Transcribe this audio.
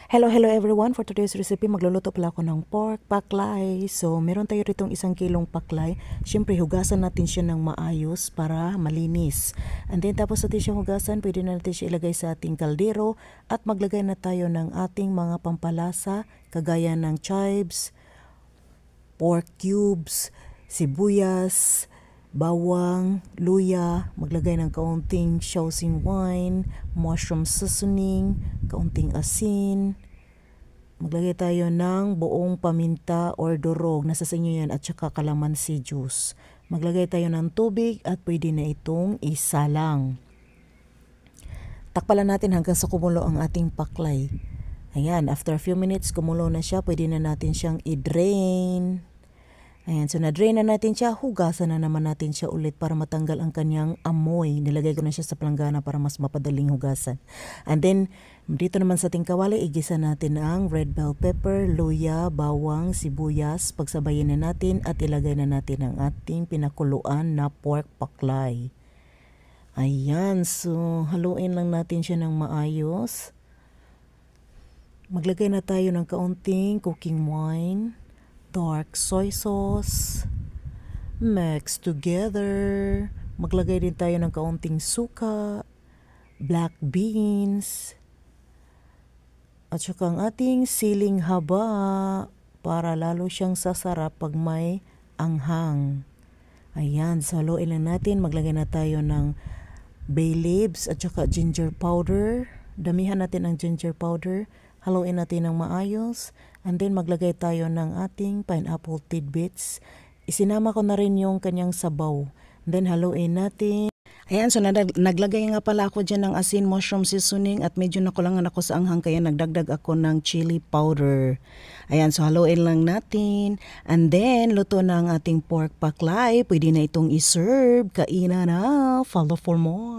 Hello everyone. For today's recipe, magluluto pala ako ng pork paklay. So, meron tayo ritong 1 kilong paklay. Siyempre, hugasan natin siya ng maayos para malinis. And then, tapos natin siya hugasan, pwede na natin siya ilagay sa ating kaldero at maglagay na tayo ng ating mga pampalasa, kagaya ng chives, pork cubes, sibuyas, bawang, luya, maglagay ng kaunting Shaoxing wine, mushroom seasoning, kaunting asin, maglagay tayo ng buong paminta or durog, nasa sa inyo yan, at saka kalamansi juice. Maglagay tayo ng tubig at pwede na itong isalang. Takpalan natin hanggang sa kumulo ang ating paklay. Ayan, after a few minutes kumulo na siya, pwede na natin siyang i-drain. Ayan, so na-drain na natin siya, hugasan na naman natin siya ulit para matanggal ang kanyang amoy. Nilagay ko na siya sa planggana para mas mapadaling hugasan. And then, dito naman sa ating kawali, igisa natin ang red bell pepper, luya, bawang, sibuyas. Pagsabayin na natin at ilagay na natin ang ating pinakuluan na pork paklay. Ayan, so haluin lang natin siya ng maayos. Maglagay na tayo ng kaunting cooking wine, dark soy sauce, mix together. Maglagay din tayo ng kaunting suka, black beans, at saka ang ating siling haba para lalo siyang sasarap pag may anghang. Ayan, so haluin lang natin. Maglagay na tayo ng bay leaves at saka ginger powder. Damihan natin ang ginger powder. Haluin natin ng maayos. And then maglagay tayo ng ating pineapple tidbits. Isinama ko na rin yung kanyang sabaw. And then haluin natin. Ayan, so naglagay nga pala ako dyan ng asin, mushroom seasoning at medyo nakulangan ako sa anghang kaya nagdagdag ako ng chili powder. Ayan, so haluin lang natin. And then, luto na ang ating pork paklay. Pwede na itong iserve. Kainan na. Follow for more.